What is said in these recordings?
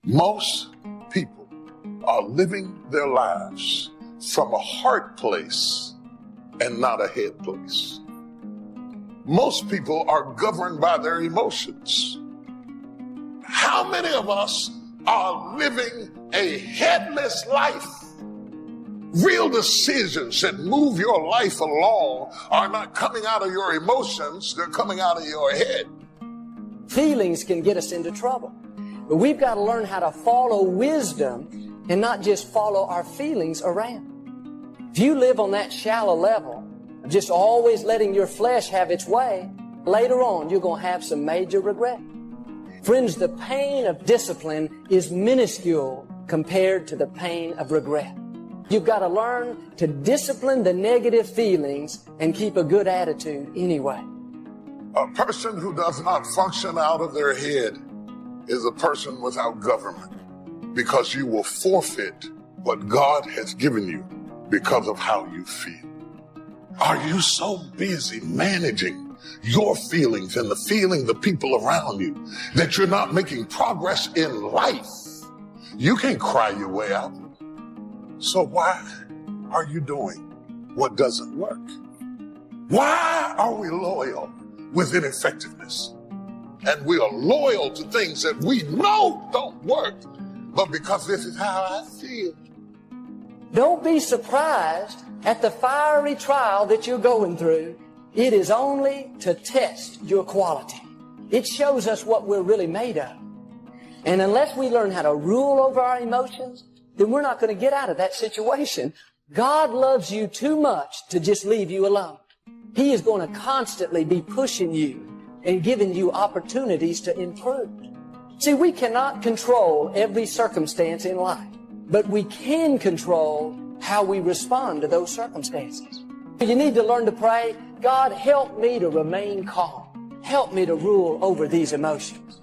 Most people are living their lives from a heart place and not a head place. Most people are governed by their emotions. How many of us are living a headless life? Real decisions that move your life along are not coming out of your emotions, they're coming out of your head. Feelings can get us into trouble. But we've got to learn how to follow wisdom and not just follow our feelings around. If you live on that shallow level, just always letting your flesh have its way, later on you're going to have some major regret. Friends, the pain of discipline is minuscule compared to the pain of regret. You've got to learn to discipline the negative feelings and keep a good attitude anyway. A person who does not function out of their head is a person without government, because you will forfeit what God has given you because of how you feel. Are you so busy managing your feelings and the people around you that you're not making progress in life? You can't cry your way out. So why are you doing what doesn't work? Why are we loyal with ineffectiveness? And we are loyal to things that we know don't work, but because this is how I feel. Don't be surprised at the fiery trial that you're going through. It is only to test your quality. It shows us what we're really made of. And unless we learn how to rule over our emotions, then we're not going to get out of that situation. God loves you too much to just leave you alone. He is going to constantly be pushing you and giving you opportunities to improve. See, we cannot control every circumstance in life, but we can control how we respond to those circumstances. You need to learn to pray, God, help me to remain calm. Help me to rule over these emotions.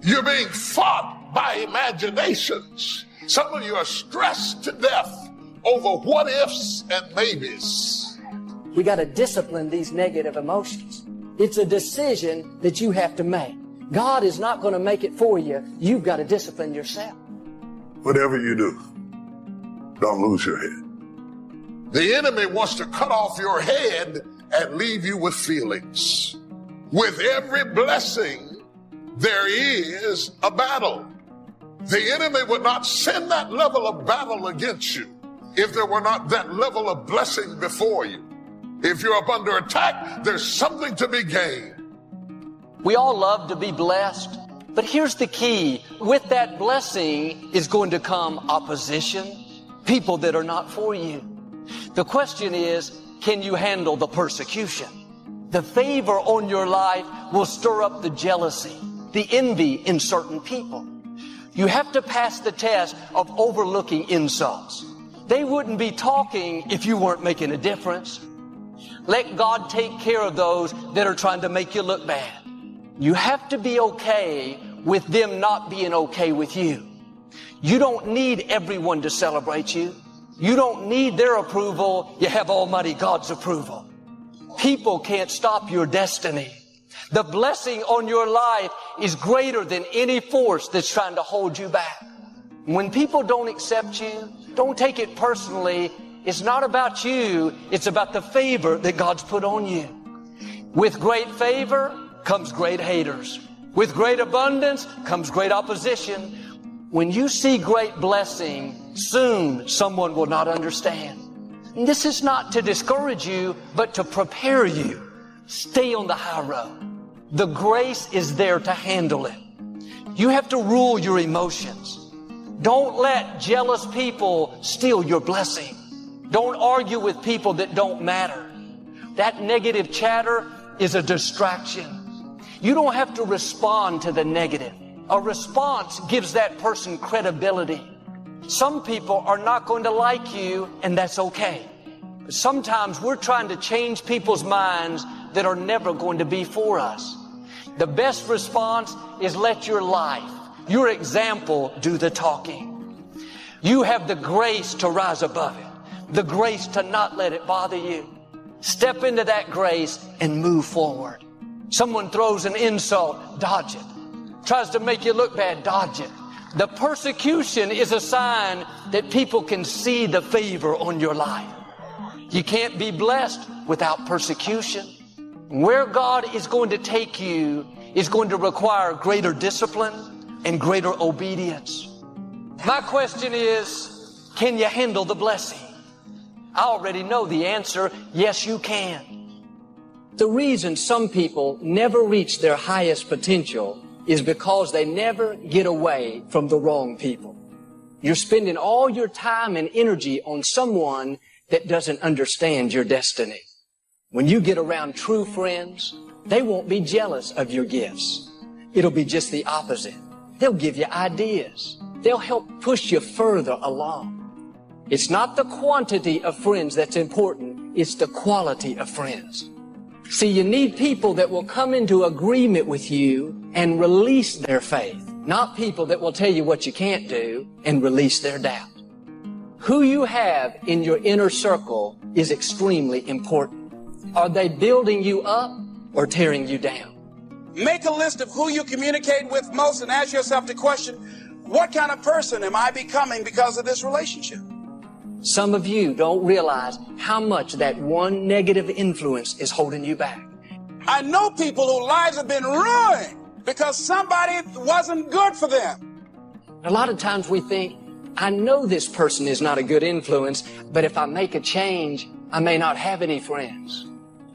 You're being fought by imaginations. Some of you are stressed to death over what ifs and maybes. We got to discipline these negative emotions. It's a decision that you have to make. God is not going to make it for you. You've got to discipline yourself. Whatever you do, don't lose your head. The enemy wants to cut off your head and leave you with feelings. With every blessing, there is a battle. The enemy would not send that level of battle against you if there were not that level of blessing before you. If you're up under attack, there's something to be gained. We all love to be blessed, but here's the key. With that blessing is going to come opposition, people that are not for you. The question is, can you handle the persecution? The favor on your life will stir up the jealousy, the envy in certain people. You have to pass the test of overlooking insults. They wouldn't be talking if you weren't making a difference. Let God take care of those that are trying to make you look bad. You have to be okay with them not being okay with you. You don't need everyone to celebrate you. You don't need their approval. You have Almighty God's approval. People can't stop your destiny. The blessing on your life is greater than any force that's trying to hold you back. When people don't accept you, don't take it personally. It's not about you. It's about the favor that God's put on you. With great favor comes great haters. With great abundance comes great opposition. When you see great blessing, soon someone will not understand. And this is not to discourage you, but to prepare you. Stay on the high road. The grace is there to handle it. You have to rule your emotions. Don't let jealous people steal your blessing. Don't argue with people that don't matter. That negative chatter is a distraction. You don't have to respond to the negative. A response gives that person credibility. Some people are not going to like you, and that's okay. But sometimes we're trying to change people's minds that are never going to be for us. The best response is let your life, your example, do the talking. You have the grace to rise above it. The grace to not let it bother you. Step into that grace and move forward. Someone throws an insult, dodge it. Tries to make you look bad, dodge it. The persecution is a sign that people can see the favor on your life. You can't be blessed without persecution. Where God is going to take you is going to require greater discipline and greater obedience. My question is, can you handle the blessing? I already know the answer. Yes, you can. The reason some people never reach their highest potential is because they never get away from the wrong people. You're spending all your time and energy on someone that doesn't understand your destiny. When you get around true friends, they won't be jealous of your gifts. It'll be just the opposite. They'll give you ideas. They'll help push you further along. It's not the quantity of friends that's important, it's the quality of friends. See, you need people that will come into agreement with you and release their faith, not people that will tell you what you can't do and release their doubt. Who you have in your inner circle is extremely important. Are they building you up or tearing you down? Make a list of who you communicate with most and ask yourself the question, what kind of person am I becoming because of this relationship? Some of you don't realize how much that one negative influence is holding you back. I know people whose lives have been ruined because somebody wasn't good for them. A lot of times we think, I know this person is not a good influence, but if I make a change, I may not have any friends.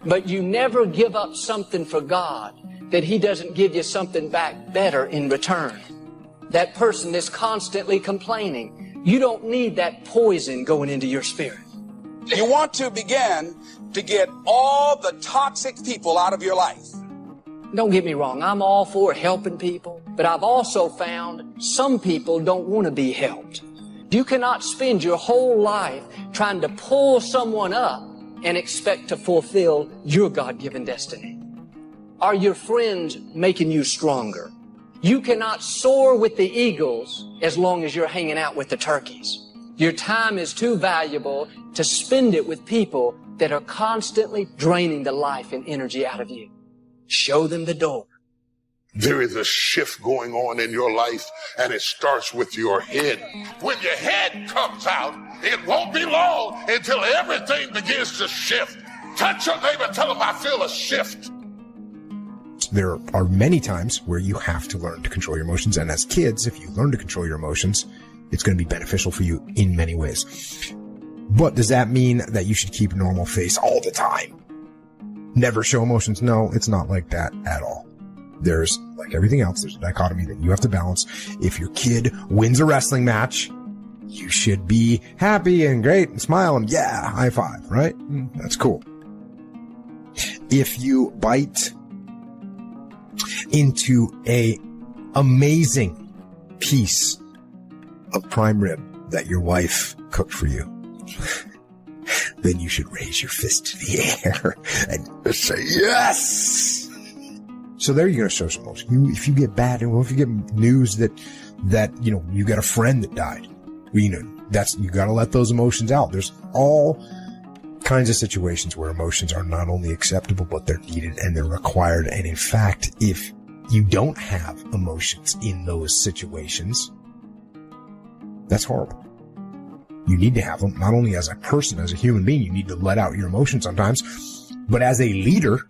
But you never give up something for God that He doesn't give you something back better in return. That person that's constantly complaining, you don't need that poison going into your spirit. You want to begin to get all the toxic people out of your life. Don't get me wrong, I'm all for helping people, but I've also found some people don't want to be helped. You cannot spend your whole life trying to pull someone up and expect to fulfill your God-given destiny. Are your friends making you stronger? You cannot soar with the eagles as long as you're hanging out with the turkeys. Your time is too valuable to spend it with people that are constantly draining the life and energy out of you. Show them the door. There is a shift going on in your life, and it starts with your head. When your head comes out, it won't be long until everything begins to shift. Touch your neighbor, tell them I feel a shift. There are many times where you have to learn to control your emotions, and as kids, if you learn to control your emotions, it's going to be beneficial for you in many ways. But does that mean that you should keep a normal face all the time? Never show emotions? No, it's not like that at all. There's, like everything else, there's a dichotomy that you have to balance. If your kid wins a wrestling match, you should be happy and great and smile and yeah, high five, right? That's cool. If you bite into a amazing piece of prime rib that your wife cooked for you, then you should raise your fist to the air and say yes. So there you're going to show some emotion. If you get bad, if you get news that you got a friend that died, you got to let those emotions out. There's all kinds of situations where emotions are not only acceptable, but they're needed and they're required. And in fact, if you don't have emotions in those situations, that's horrible. You need to have them, not only as a person, as a human being, you need to let out your emotions sometimes, but as a leader,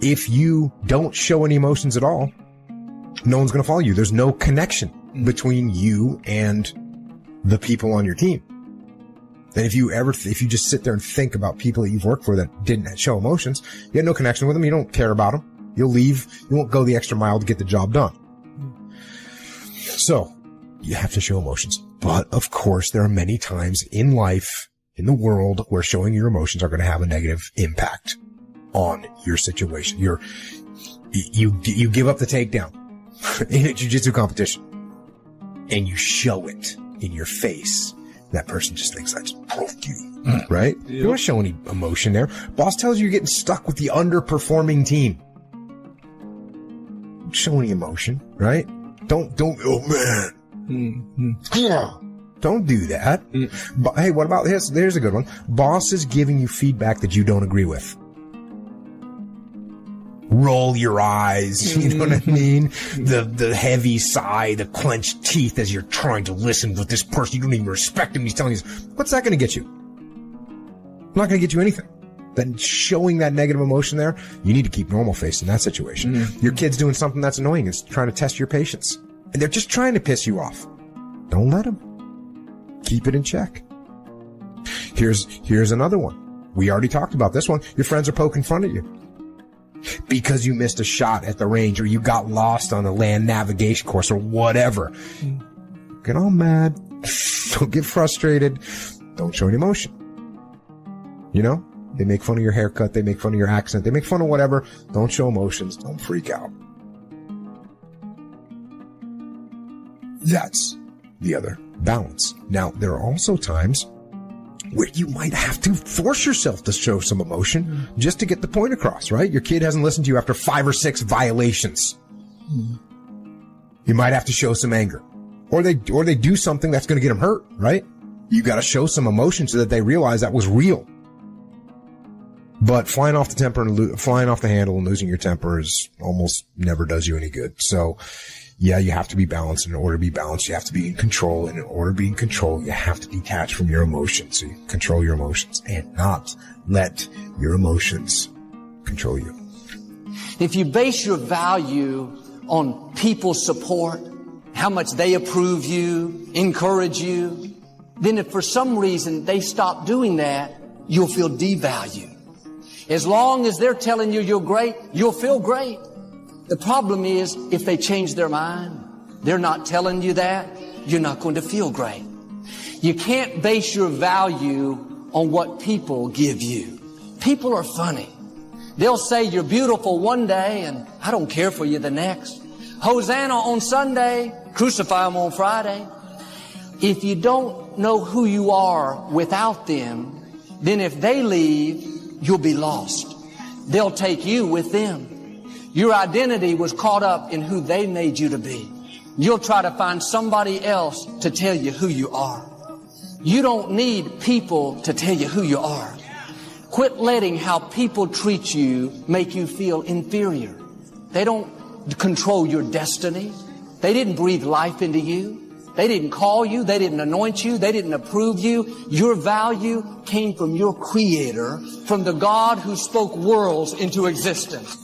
if you don't show any emotions at all, no one's going to follow you. There's no connection between you and the people on your team. And if you just sit there and think about people that you've worked for that didn't show emotions, you had no connection with them, you don't care about them, you'll leave, you won't go the extra mile to get the job done. So, you have to show emotions. But, of course, there are many times in life, in the world, where showing your emotions are going to have a negative impact on your situation. You give up the takedown in a jiu-jitsu competition, and you show it in your face. That person just thinks I just broke you, right? Yeah. You don't show any emotion there. Boss tells you you're getting stuck with the underperforming team. Don't show any emotion, right? Don't, oh man. Yeah. Don't do that. But hey, what about this? There's a good one. Boss is giving you feedback that you don't agree with. roll your eyes, you know what I mean? The heavy sigh, the clenched teeth as you're trying to listen with this person. You don't even respect him. He's telling you, what's that going to get you? Not going to get you anything. Then showing that negative emotion there, you need to keep normal face in that situation. Your kid's doing something that's annoying. It's trying to test your patience. And they're just trying to piss you off. Don't let them. Keep it in check. Here's another one. We already talked about this one. Your friends are poking fun at you because you missed a shot at the range, or you got lost on a land navigation course, or whatever. Get all mad. Don't get frustrated. Don't show any emotion. You know? They make fun of your haircut. They make fun of your accent. They make fun of whatever. Don't show emotions. Don't freak out. That's the other balance. Now, there are also times where you might have to force yourself to show some emotion just to get the point across, right? Your kid hasn't listened to you after 5 or 6 violations. You might have to show some anger. Or they do something that's going to get them hurt, right? You got to show some emotion so that they realize that was real. But flying off the handle and losing your temper is almost never does you any good. So, yeah, you have to be balanced. In order to be balanced, you have to be in control. And in order to be in control, you have to detach from your emotions. So you control your emotions and not let your emotions control you. If you base your value on people's support, how much they approve you, encourage you, then if for some reason they stop doing that, you'll feel devalued. As long as they're telling you you're great, you'll feel great. The problem is, if they change their mind, they're not telling you that, you're not going to feel great. You can't base your value on what people give you. People are funny. They'll say you're beautiful one day and I don't care for you the next. Hosanna on Sunday, crucify them on Friday. If you don't know who you are without them, then if they leave, you'll be lost. They'll take you with them. Your identity was caught up in who they made you to be. You'll try to find somebody else to tell you who you are. You don't need people to tell you who you are. Quit letting how people treat you make you feel inferior. They don't control your destiny. They didn't breathe life into you. They didn't call you. They didn't anoint you. They didn't approve you. Your value came from your Creator, from the God who spoke worlds into existence.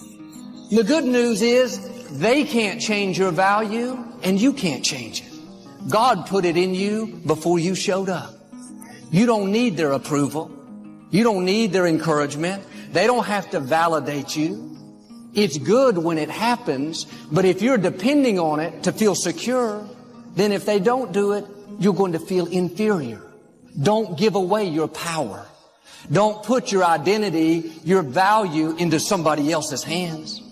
The good news is they can't change your value and you can't change it. God put it in you before you showed up. You don't need their approval. You don't need their encouragement. They don't have to validate you. It's good when it happens, but if you're depending on it to feel secure, then if they don't do it, you're going to feel inferior. Don't give away your power. Don't put your identity, your value into somebody else's hands.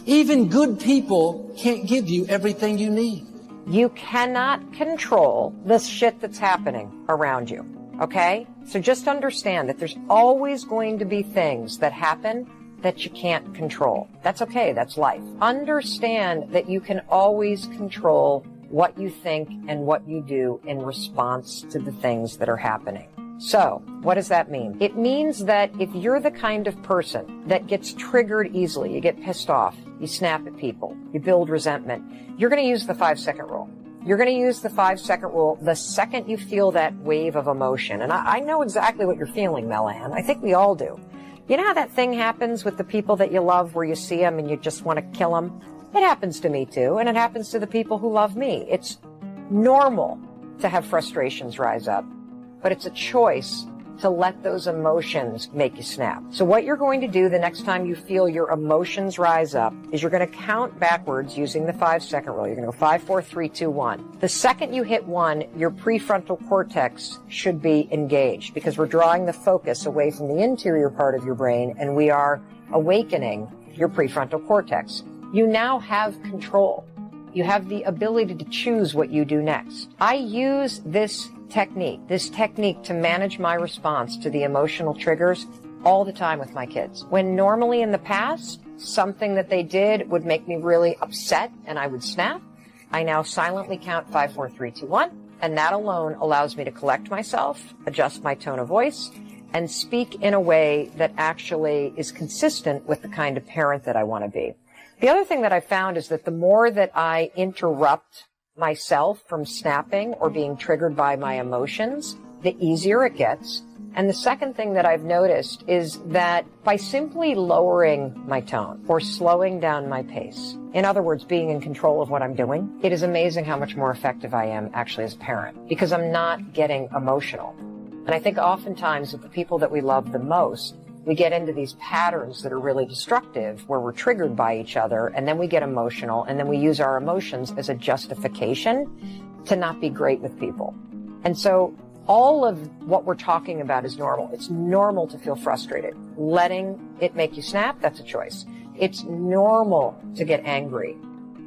Even good people can't give you everything you need. You cannot control the shit that's happening around you, okay? So just understand that there's always going to be things that happen that you can't control. That's okay, that's life. Understand that you can always control what you think and what you do in response to the things that are happening. So, what does that mean? It means that if you're the kind of person that gets triggered easily, you get pissed off, you snap at people, you build resentment, you're going to use the 5-second rule. You're going to use the 5-second rule the second you feel that wave of emotion. And I know exactly what you're feeling, Melanie. I think we all do. You know how that thing happens with the people that you love where you see them and you just want to kill them? It happens to me too, and it happens to the people who love me. It's normal to have frustrations rise up, but it's a choice to let those emotions make you snap. So what you're going to do the next time you feel your emotions rise up is you're going to count backwards using the 5-second rule. You're going to go 5, 4, 3, 2, 1. The second you hit 1, your prefrontal cortex should be engaged because we're drawing the focus away from the interior part of your brain and we are awakening your prefrontal cortex. You now have control. You have the ability to choose what you do next. I use this technique to manage my response to the emotional triggers all the time with my kids. When normally in the past, something that they did would make me really upset and I would snap, I now silently count 5, 4, 3, 2, 1, and that alone allows me to collect myself, adjust my tone of voice, and speak in a way that actually is consistent with the kind of parent that I want to be. The other thing that I found is that the more that I interrupt myself from snapping or being triggered by my emotions, the easier it gets. And the second thing that I've noticed is that by simply lowering my tone or slowing down my pace, in other words, being in control of what I'm doing, it is amazing how much more effective I am actually as a parent because I'm not getting emotional. And I think oftentimes with the people that we love the most, we get into these patterns that are really destructive where we're triggered by each other and then we get emotional and then we use our emotions as a justification to not be great with people. And so all of what we're talking about is normal. It's normal to feel frustrated. Letting it make you snap, that's a choice. It's normal to get angry.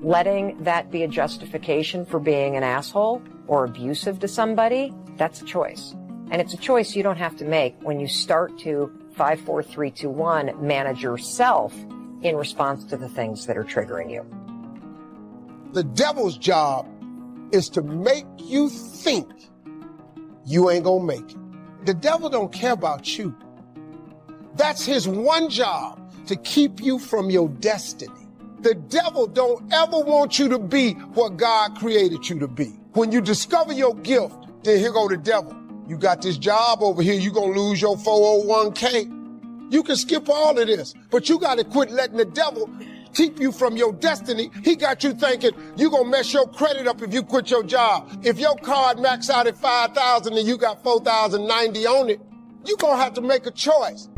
Letting that be a justification for being an asshole or abusive to somebody, that's a choice. And it's a choice you don't have to make when you start to 5, 4, 3, 2, 1 manage yourself in response to the things that are triggering you. The devil's job is to make you think you ain't gonna make it. The devil don't care about you. That's his one job, to keep you from your destiny. The devil don't ever want you to be what God created you to be. When you discover your gift, then here go the devil. You got this job over here, you gonna lose your 401k. You can skip all of this, but you gotta quit letting the devil keep you from your destiny. He got you thinking you gonna mess your credit up if you quit your job. If your card max out at 5,000 and you got 4,090 on it, you gonna have to make a choice.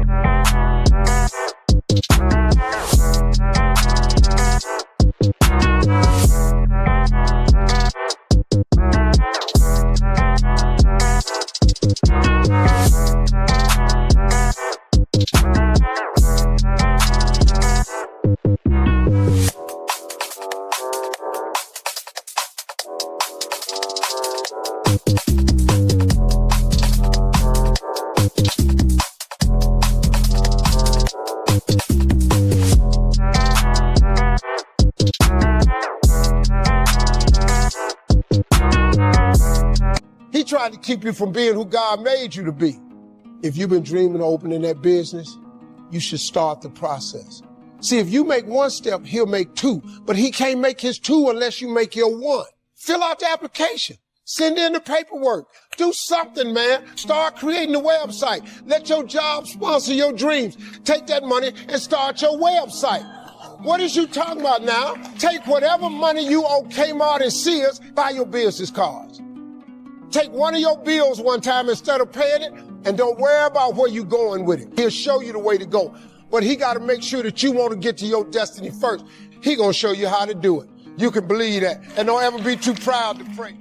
He tried to keep you from being who God made you to be. If you've been dreaming of opening that business, you should start the process. See, if you make one step, he'll make two, but he can't make his two unless you make your one. Fill out the application. Send in the paperwork. Do something, man. Start creating a website. Let your job sponsor your dreams. Take that money and start your website. What is you talking about now? Take whatever money you owe Kmart and Sears, buy your business cards. Take one of your bills one time instead of paying it, and don't worry about where you're going with it. He'll show you the way to go. But he got to make sure that you want to get to your destiny first. He going to show you how to do it. You can believe that. And don't ever be too proud to pray.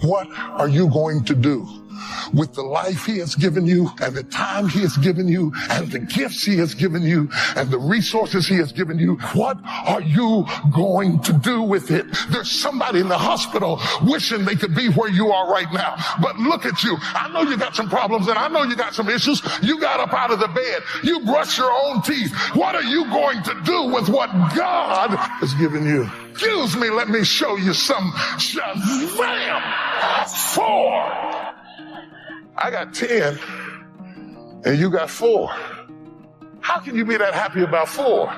What are you going to do with the life he has given you and the time he has given you and the gifts he has given you and the resources he has given you? What are you going to do with it? There's somebody in the hospital wishing they could be where you are right now. But look at you. I know you got some problems and I know you got some issues. You got up out of the bed. You brushed your own teeth. What are you going to do with what God has given you? Excuse me, let me show you some Shazam! 4. I got 10 and you got 4. How can you be that happy about 4?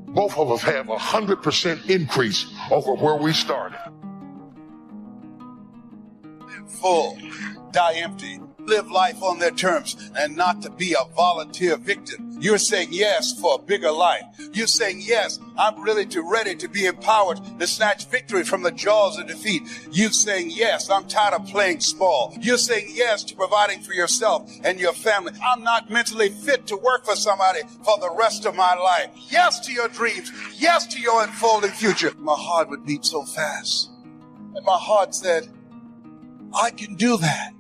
Both of us have 100% increase over where we started. Full, die empty, live life on their terms, and not to be a volunteer victim. You're saying yes for a bigger life. You're saying yes, I'm ready to be empowered to snatch victory from the jaws of defeat. You're saying yes, I'm tired of playing small. You're saying yes to providing for yourself and your family. I'm not mentally fit to work for somebody for the rest of my life. Yes to your dreams. Yes to your unfolding future. My heart would beat so fast. And my heart said, I can do that.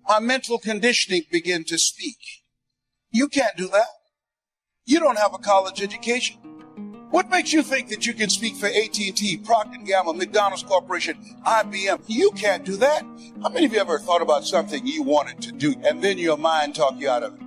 My mental conditioning began to speak. You can't do that. You don't have a college education. What makes you think that you can speak for AT&T, Procter & Gamble, McDonald's Corporation, IBM? You can't do that. How many of you ever thought about something you wanted to do and then your mind talked you out of it?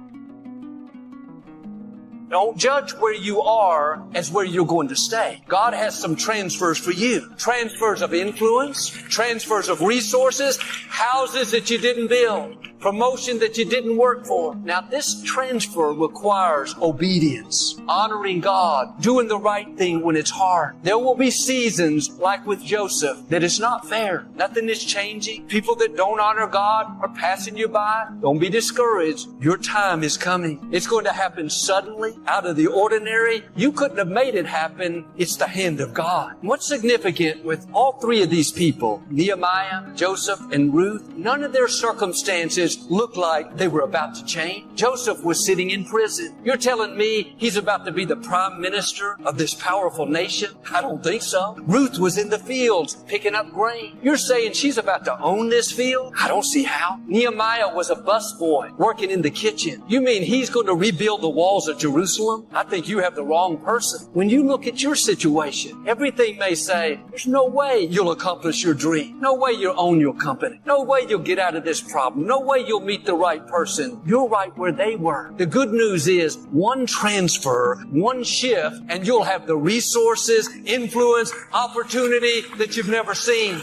Don't judge where you are as where you're going to stay. God has some transfers for you. Transfers of influence, transfers of resources, houses that you didn't build, promotion that you didn't work for. Now, this transfer requires obedience, honoring God, doing the right thing when it's hard. There will be seasons like with Joseph that it's not fair. Nothing is changing. People that don't honor God are passing you by. Don't be discouraged. Your time is coming. It's going to happen suddenly, out of the ordinary. You couldn't have made it happen. It's the hand of God. What's significant with all three of these people, Nehemiah, Joseph, and Ruth, none of their circumstances looked like they were about to change. Joseph was sitting in prison. You're telling me he's about to be the prime minister of this powerful nation? I don't think so. Ruth was in the fields picking up grain. You're saying she's about to own this field? I don't see how. Nehemiah was a busboy working in the kitchen. You mean he's going to rebuild the walls of Jerusalem? I think you have the wrong person. When you look at your situation, everything may say, there's no way you'll accomplish your dream. No way you'll own your company. No way you'll get out of this problem. No way you'll meet the right person. You're right where they were. The good news is one transfer, one shift, and you'll have the resources, influence, opportunity that you've never seen.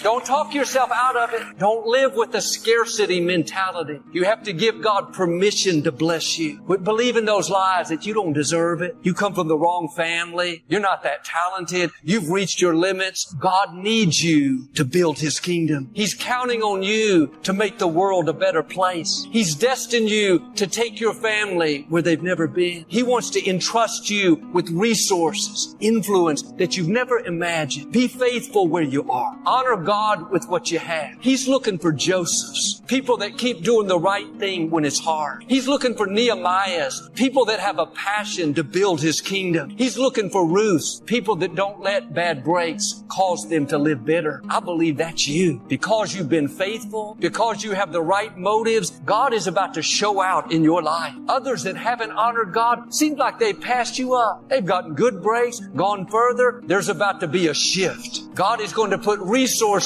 Don't talk yourself out of it. Don't live with a scarcity mentality. You have to give God permission to bless you. Quit believing those lies that you don't deserve it. You come from the wrong family. You're not that talented. You've reached your limits. God needs you to build His kingdom. He's counting on you to make the world a better place. He's destined you to take your family where they've never been. He wants to entrust you with resources, influence that you've never imagined. Be faithful where you are. Honor God with what you have. He's looking for Josephs, people that keep doing the right thing when it's hard. He's looking for Nehemiahs, people that have a passion to build His kingdom. He's looking for Ruths, people that don't let bad breaks cause them to live bitter. I believe that's you. Because you've been faithful, because you have the right motives, God is about to show out in your life. Others that haven't honored God, seems like they've passed you up. They've gotten good breaks, gone further. There's about to be a shift. God is going to put resources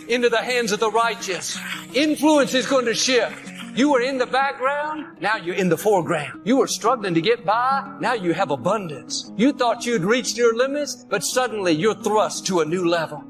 into the hands of the righteous. Influence is going to shift. You were in the background, now you're in the foreground. You were struggling to get by, now you have abundance. You thought you'd reached your limits, but suddenly you're thrust to a new level.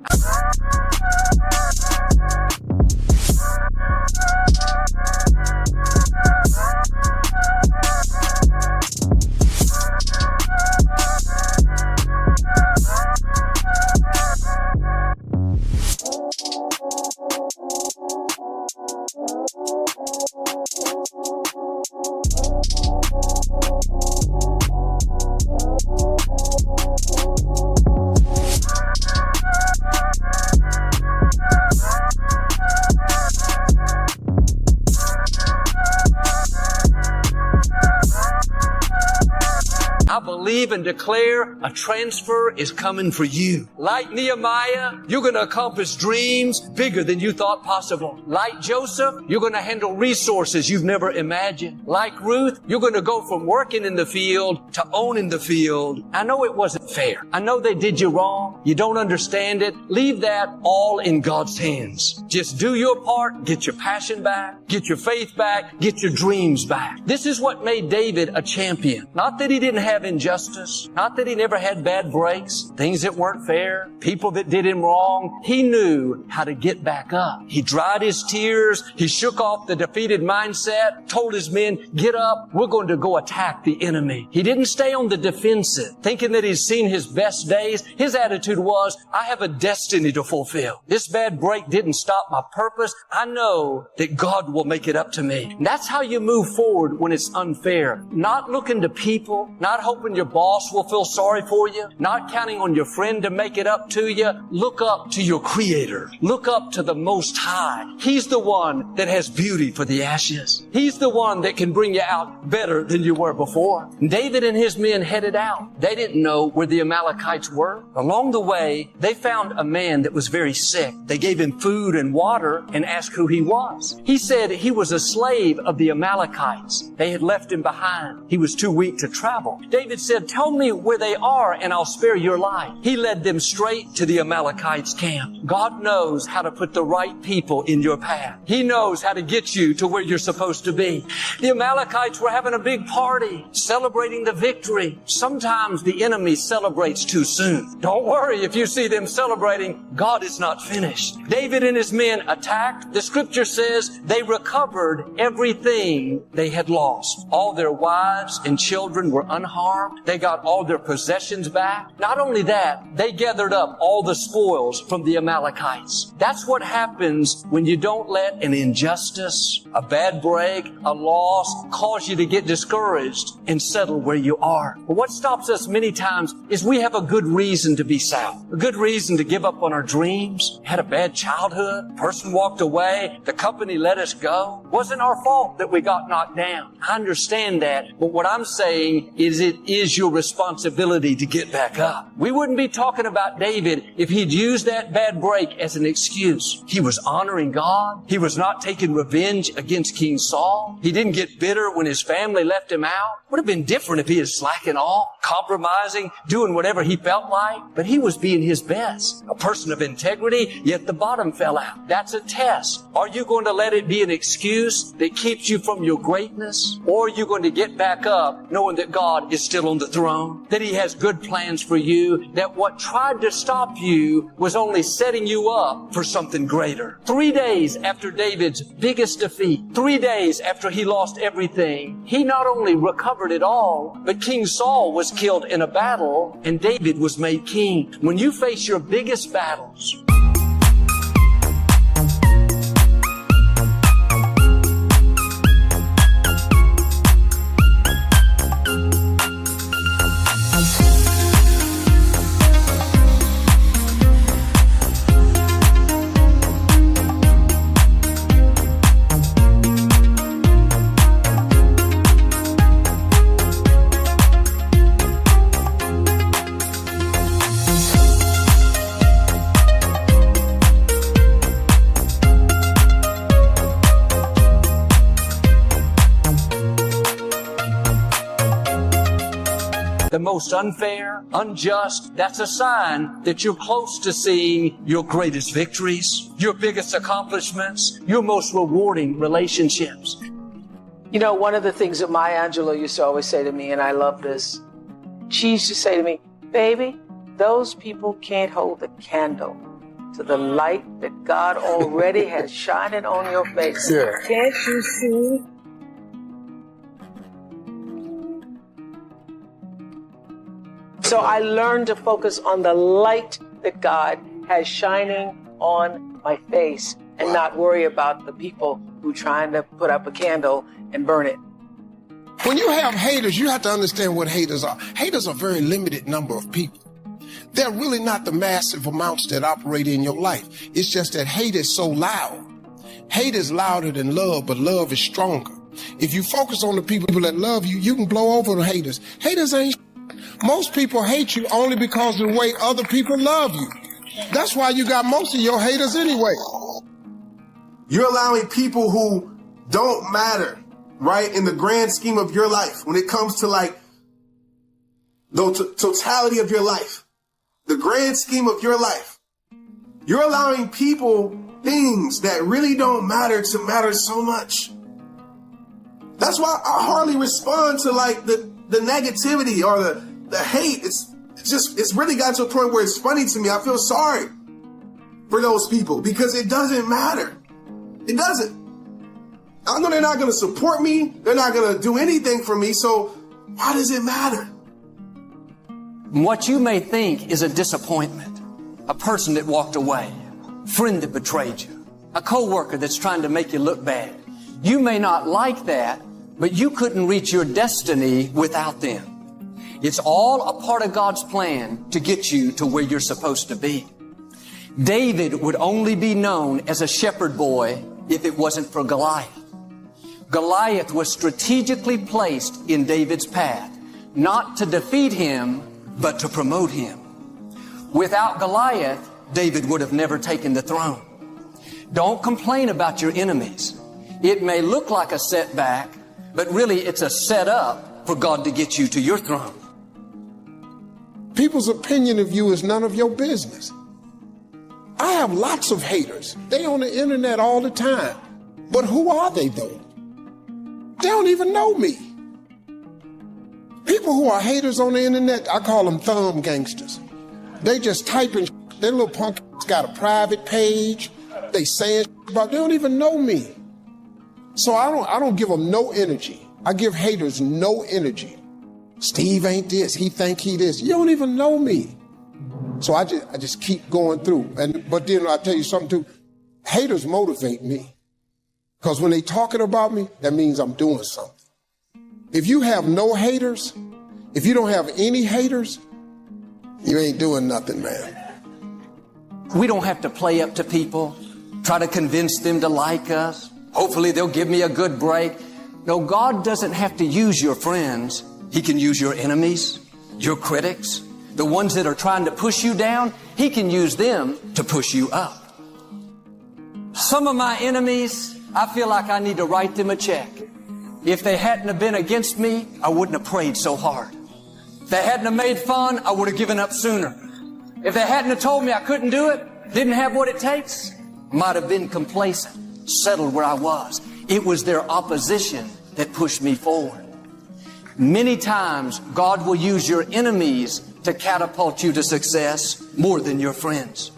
I believe and declare a transfer is coming for you. Like Nehemiah, you're going to accomplish dreams bigger than you thought possible. Like Joseph, you're going to handle resources you've never imagined. Like Ruth, you're going to go from working in the field to owning the field. I know it wasn't fair. I know they did you wrong. You don't understand it. Leave that all in God's hands. Just do your part, get your passion back, get your faith back, get your dreams back. This is what made David a champion. Not that he didn't have injustice, not that he never had bad breaks, things that weren't fair, people that did him wrong. He knew how to get back up. He dried his tears. He shook off the defeated mindset, told his men, get up. We're going to go attack the enemy. He didn't stay on the defensive, thinking that he's seen his best days. His attitude was, I have a destiny to fulfill. This bad break didn't stop my purpose. I know that God will make it up to me. And that's how you move forward when it's unfair. Not looking to people, not hoping your boss will feel sorry for you, not counting on your friend to make it up to you. Look up to your Creator. Look up to the Most High. He's the one that has beauty for the ashes. He's the one that can bring you out better than you were before. David and his men headed out. They didn't know where the Amalekites were. Along the way, they found a man that was very sick. They gave him food and water and asked who he was. He said he was a slave of the Amalekites. They had left him behind. He was too weak to travel. David said, said, tell me where they are and I'll spare your life. He led them straight to the Amalekites' camp. God knows how to put the right people in your path. He knows how to get you to where you're supposed to be. The Amalekites were having a big party, celebrating the victory. Sometimes the enemy celebrates too soon. Don't worry if you see them celebrating. God is not finished. David and his men attacked. The scripture says they recovered everything they had lost. All their wives and children were unharmed. They got all their possessions back. Not only that, they gathered up all the spoils from the Amalekites. That's what happens when you don't let an injustice, a bad break, a loss cause you to get discouraged and settle where you are. But what stops us many times is we have a good reason to be sad, a good reason to give up on our dreams. Had a bad childhood, person walked away, the company let us go. Wasn't our fault that we got knocked down. I understand that, but what I'm saying is it is your responsibility to get back up. We wouldn't be talking about David if he'd used that bad break as an excuse. He was honoring God. He was not taking revenge against King Saul. He didn't get bitter when his family left him out. Would have been different if he had slacking off, compromising, doing whatever he felt like. But he was being his best. A person of integrity, yet the bottom fell out. That's a test. Are you going to let it be an excuse that keeps you from your greatness? Or are you going to get back up knowing that God is still on the throne? That He has good plans for you? That what tried to stop you was only setting you up for something greater? 3 days after David's biggest defeat, 3 days after he lost everything, he not only recovered it all, but King Saul was killed in a battle and David was made king. When you face your biggest battles, the most unfair, unjust, that's a sign that you're close to seeing your greatest victories, your biggest accomplishments, your most rewarding relationships. You know, one of the things that Maya Angelou used to always say to me, and I love this, she used to say to me, baby, those people can't hold a candle to the light that God already has shining on your face. Yeah. Can't you see? So I learned to focus on the light that God has shining on my face and not worry about the people who trying to put up a candle and burn it. When you have haters, you have to understand what haters are. Haters are a very limited number of people. They're really not the massive amounts that operate in your life. It's just that hate is so loud. Hate is louder than love, but love is stronger. If you focus on the people that love you, you can blow over the haters. Haters ain't. Most people hate you only because of the way other people love you. That's why you got most of your haters anyway. You're allowing people who don't matter, right, in the grand scheme of your life, when it comes to like the totality of your life, the grand scheme of your life, you're allowing people things that really don't matter to matter so much. That's why I hardly respond to like the negativity or the hate. It's really got to a point where it's funny to me. I feel sorry for those people because it doesn't matter. It doesn't. I know they're not going to support me. They're not going to do anything for me. So why does it matter? What you may think is a disappointment, a person that walked away, a friend that betrayed you, a coworker that's trying to make you look bad. You may not like that, but you couldn't reach your destiny without them. It's all a part of God's plan to get you to where you're supposed to be. David would only be known as a shepherd boy if it wasn't for Goliath. Goliath was strategically placed in David's path, not to defeat him, but to promote him. Without Goliath, David would have never taken the throne. Don't complain about your enemies. It may look like a setback, but really it's a setup for God to get you to your throne. People's opinion of you is none of your business. I have lots of haters. They on the internet all the time. But who are they though? They don't even know me. People who are haters on the internet, I call them thumb gangsters. They just typing. Their little punk got a private page. They saying about, they don't even know me. So I don't give them no energy. I give haters no energy. Steve ain't this. He think he this. You don't even know me. So I just keep going through. But then I tell you something too. Haters motivate me. Because when they talking about me, that means I'm doing something. If you have no haters, if you don't have any haters, you ain't doing nothing, man. We don't have to play up to people, try to convince them to like us. Hopefully they'll give me a good break. No, God doesn't have to use your friends. He can use your enemies, your critics, the ones that are trying to push you down. He can use them to push you up. Some of my enemies, I feel like I need to write them a check. If they hadn't have been against me, I wouldn't have prayed so hard. If they hadn't have made fun, I would have given up sooner. If they hadn't have told me I couldn't do it, didn't have what it takes, I might have been complacent, settled where I was. It was their opposition that pushed me forward. Many times, God will use your enemies to catapult you to success more than your friends.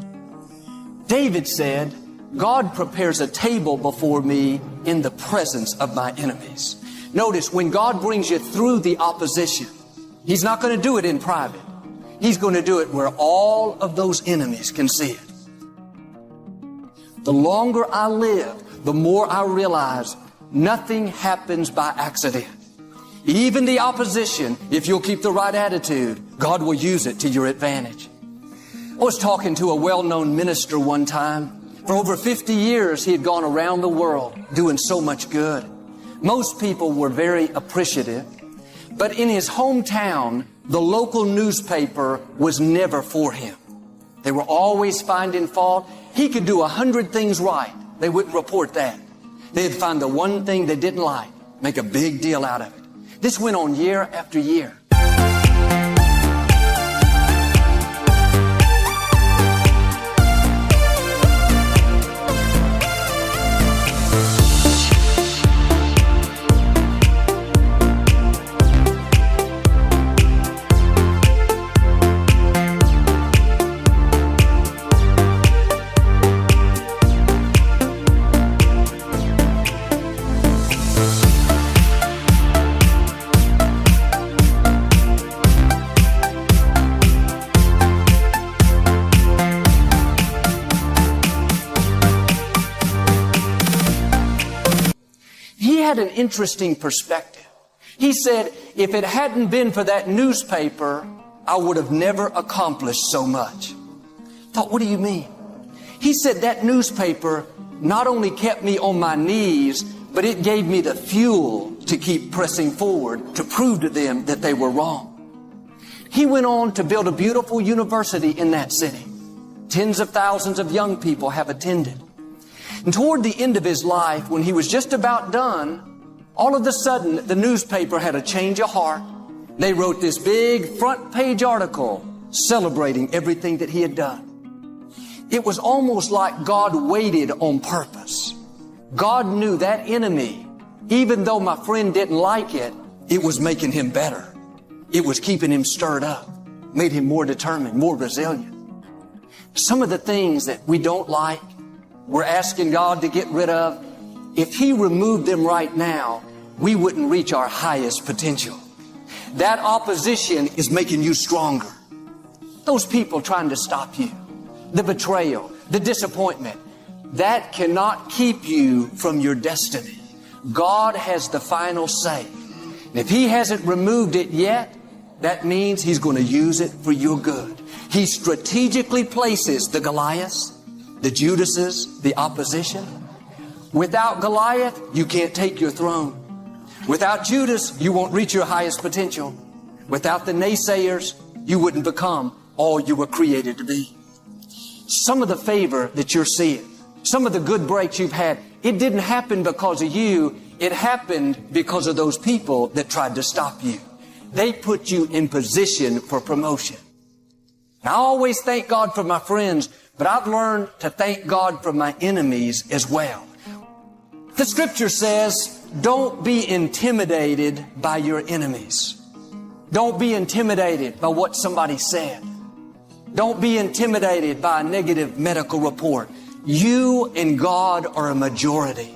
David said, God prepares a table before me in the presence of my enemies. Notice, when God brings you through the opposition, He's not going to do it in private. He's going to do it where all of those enemies can see it. The longer I live, the more I realize nothing happens by accident. Even the opposition, if you'll keep the right attitude, God will use it to your advantage. I was talking to a well-known minister one time. For over 50 years, he had gone around the world doing so much good. Most people were very appreciative. But in his hometown, the local newspaper was never for him. They were always finding fault. He could do 100 things right. They wouldn't report that. They'd find the one thing they didn't like, make a big deal out of it. This went on year after year. Had an interesting perspective. He said, if it hadn't been for that newspaper, I would have never accomplished so much. I thought, what do you mean? He said that newspaper not only kept me on my knees, but it gave me the fuel to keep pressing forward to prove to them that they were wrong. He went on to build a beautiful university in that city. Tens of thousands of young people have attended. And toward the end of his life, when he was just about done, all of a sudden, the newspaper had a change of heart. They wrote this big front page article celebrating everything that he had done. It was almost like God waited on purpose. God knew that enemy, even though my friend didn't like it, it was making him better. It was keeping him stirred up, made him more determined, more resilient. Some of the things that we don't like, we're asking God to get rid of. If He removed them right now, we wouldn't reach our highest potential. That opposition is making you stronger. Those people trying to stop you, the betrayal, the disappointment, that cannot keep you from your destiny. God has the final say. And if He hasn't removed it yet, that means He's going to use it for your good. He strategically places the Goliaths, the Judases, the opposition. Without Goliath, you can't take your throne. Without Judas, you won't reach your highest potential. Without the naysayers, you wouldn't become all you were created to be. Some of the favor that you're seeing, some of the good breaks you've had, it didn't happen because of you. It happened because of those people that tried to stop you. They put you in position for promotion. I always thank God for my friends, but I've learned to thank God for my enemies as well. The scripture says, don't be intimidated by your enemies. Don't be intimidated by what somebody said. Don't be intimidated by a negative medical report. You and God are a majority.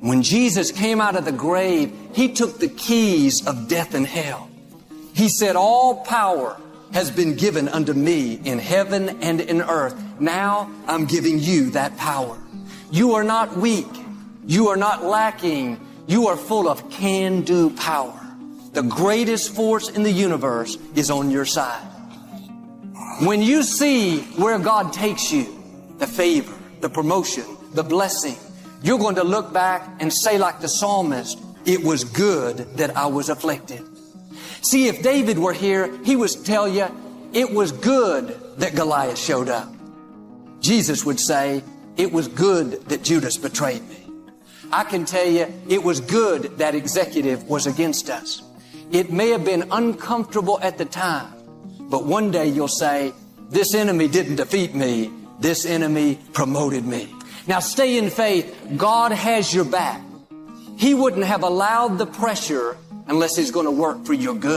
When Jesus came out of the grave, He took the keys of death and hell. He said, all power has been given unto me in heaven and in earth. Now I'm giving you that power. You are not weak. You are not lacking. You are full of can-do power. The greatest force in the universe is on your side. When you see where God takes you, the favor, the promotion, the blessing, you're going to look back and say like the psalmist, it was good that I was afflicted. See, if David were here, he would tell you, it was good that Goliath showed up. Jesus would say, it was good that Judas betrayed me. I can tell you, it was good that executive was against us. It may have been uncomfortable at the time, but one day you'll say, this enemy didn't defeat me. This enemy promoted me. Now stay in faith. God has your back. He wouldn't have allowed the pressure unless He's going to work for your good.